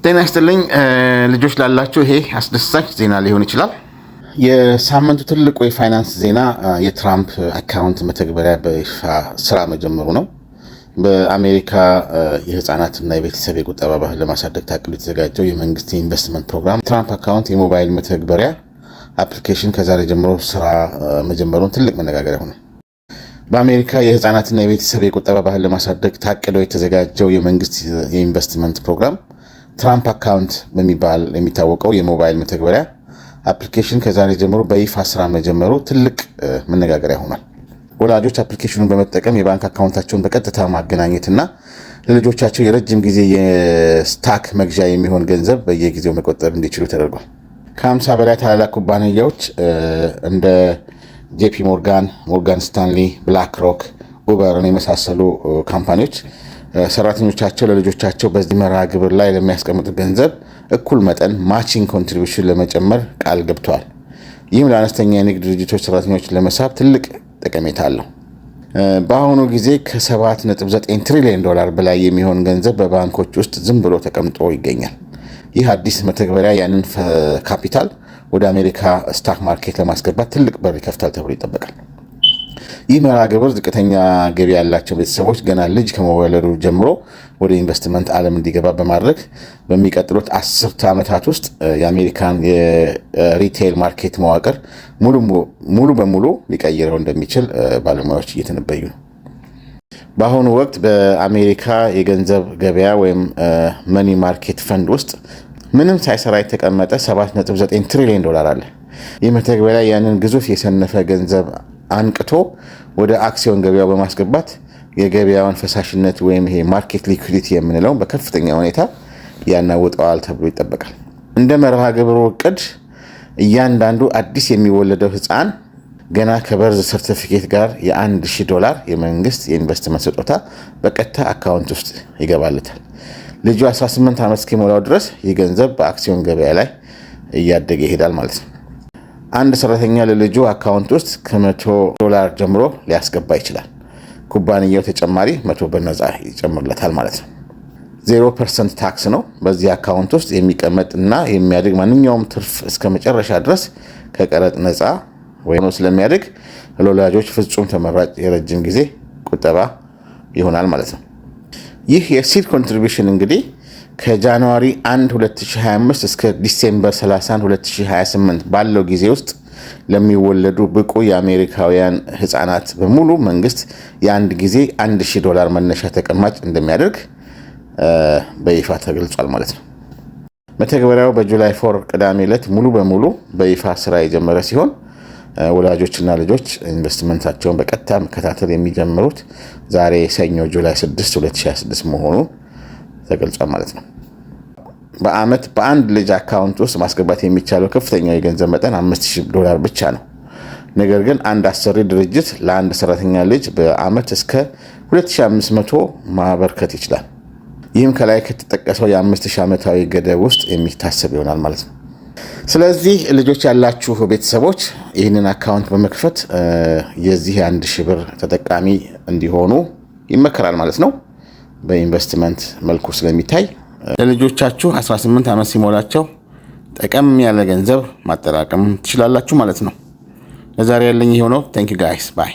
ጤና ይስጥልኝ ልጆች ላላችሁ ይሄ አስደሳች ዜና ሊሆን ይችላል። የሳምንቱ ትልቁ የፋይናንስ ዜና የትራምፕ አካውንት መተግበሪያ በይፋ ስራ መጀመሩ ነው። በአሜሪካ የህፃናትና የቤተሰብ የቁጠባ ባህል ለማሳደግ ታቅዶ የተዘጋጀው የመንግስት የኢንቨስትመንት ፕሮግራም ትራምፕ አካውንት የሞባይል መተግበሪያ አፕሊኬሽን ከዛሬ ጀምሮ ስራ መጀመሩን ትልቅ መነጋገሪያ ሆነ። በአሜሪካ የህፃናትና የቤተሰብ የቁጠባ ባህል ለማሳደግ ታቅዶ የተዘጋጀው የመንግስት የኢንቨስትመንት ፕሮግራም ትራምፕ አካውንት በሚባል የሚታወቀው የሞባይል መተግበሪያ አፕሊኬሽን ከዛሬ ጀምሮ በይፋ ስራ መጀመሩ ትልቅ መነጋገሪያ ሆኗል። ወላጆች አፕሊኬሽኑን በመጠቀም የባንክ አካውንታቸውን በቀጥታ ማገናኘትና ለልጆቻቸው የረጅም ጊዜ የስታክ መግዣ የሚሆን ገንዘብ በየጊዜው መቆጠብ እንዲችሉ ተደርጓል። ከ50 በላይ ታላላቅ ኩባንያዎች እንደ ጄፒ ሞርጋን ስታንሊ፣ ብላክ ሮክ፣ ኡበርን የመሳሰሉ ካምፓኒዎች ሰራተኞቻቸው ለልጆቻቸው በዚህ መርሃ ግብር ላይ ለሚያስቀምጡት ገንዘብ እኩል መጠን ማቺንግ ኮንትሪቢዩሽን ለመጨመር ቃል ገብተዋል። ይህም ለአነስተኛ የንግድ ድርጅቶች ሰራተኞችን ለመሳብ ትልቅ ጠቀሜታ አለው። በአሁኑ ጊዜ ከ7.9 ትሪሊዮን ዶላር በላይ የሚሆን ገንዘብ በባንኮች ውስጥ ዝም ብሎ ተቀምጦ ይገኛል። ይህ አዲስ መተግበሪያ ያንን ካፒታል ወደ አሜሪካ ስታክ ማርኬት ለማስገባት ትልቅ በር ይከፍታል ተብሎ ይጠበቃል። ይህ መርሃ ግብር ዝቅተኛ ገቢ ያላቸው ቤተሰቦች ገና ልጅ ከመወለዱ ጀምሮ ወደ ኢንቨስትመንት ዓለም እንዲገባ በማድረግ በሚቀጥሉት 10 ዓመታት ውስጥ የአሜሪካን የሪቴይል ማርኬት መዋቅር ሙሉ በሙሉ ሊቀይረው እንደሚችል ባለሙያዎች እየተነበዩ ነው። በአሁኑ ወቅት በአሜሪካ የገንዘብ ገበያ ወይም መኒ ማርኬት ፈንድ ውስጥ ምንም ሳይሰራ የተቀመጠ 7.9 ትሪሊዮን ዶላር አለ። ይህ መተግበሪያ ያንን ግዙፍ የሰነፈ ገንዘብ አንቅቶ ወደ አክሲዮን ገበያው በማስገባት የገበያውን ፈሳሽነት ወይም ይሄ ማርኬት ሊኩዊዲቲ የምንለው በከፍተኛ ሁኔታ ያናውጠዋል ተብሎ ይጠበቃል። እንደ መርሃ ግብሩ እቅድ እያንዳንዱ አዲስ የሚወለደው ህፃን ገና ከበርዝ ሰርቲፊኬት ጋር $1,000 የመንግስት የኢንቨስትመንት ስጦታ በቀጥታ አካውንት ውስጥ ይገባለታል። ልጁ 18 ዓመት እስኪሞላው ድረስ ይህ ገንዘብ በአክሲዮን ገበያ ላይ እያደገ ይሄዳል ማለት ነው። አንድ ሰራተኛ ለልጁ አካውንት ውስጥ $100 ጀምሮ ሊያስገባ ይችላል። ኩባንያው ተጨማሪ $100 በነፃ ይጨምርለታል ማለት ነው። 0% ታክስ ነው። በዚህ አካውንት ውስጥ የሚቀመጥ እና የሚያድግ ማንኛውም ትርፍ እስከ መጨረሻ ድረስ ከቀረጥ ነፃ ወይም ስለሚያድግ ለወላጆች ፍጹም ተመራጭ የረጅም ጊዜ ቁጠባ ይሆናል ማለት ነው። ይህ የሲድ ኮንትሪቢዩሽን እንግዲህ ከጃንዋሪ 1 2025 እስከ ዲሴምበር 30 2028 ባለው ጊዜ ውስጥ ለሚወለዱ ብቁ የአሜሪካውያን ህፃናት በሙሉ መንግስት የአንድ ጊዜ $1,000 መነሻ ተቀማጭ እንደሚያደርግ በይፋ ተገልጿል ማለት ነው። መተግበሪያው በጁላይ 4 ቅዳሜ ዕለት ሙሉ በሙሉ በይፋ ስራ የጀመረ ሲሆን ወላጆችና ልጆች ኢንቨስትመንታቸውን በቀጥታ መከታተል የሚጀምሩት ዛሬ ሰኞ ጁላይ 6 2026 መሆኑ ተገልጿል ማለት ነው። በአመት በአንድ ልጅ አካውንት ውስጥ ማስገባት የሚቻለው ከፍተኛው የገንዘብ መጠን $5,000 ብቻ ነው። ነገር ግን አንድ አሰሪ ድርጅት ለአንድ ሰራተኛ ልጅ በአመት እስከ $2,500 ማበርከት ይችላል። ይህም ከላይ ከተጠቀሰው የ5,000 ዓመታዊ ገደብ ውስጥ የሚታሰብ ይሆናል ማለት ነው። ስለዚህ ልጆች ያላችሁ ቤተሰቦች ይህንን አካውንት በመክፈት የዚህ $1,000 ተጠቃሚ እንዲሆኑ ይመከራል ማለት ነው። በኢንቨስትመንት መልኩ ስለሚታይ ለልጆቻችሁ 18 ዓመት ሲሞላቸው ጠቀም ያለ ገንዘብ ማጠራቀም ትችላላችሁ ማለት ነው። ለዛሬ ያለኝ ይሄው ነው። ታንክ ዩ ጋይስ ባይ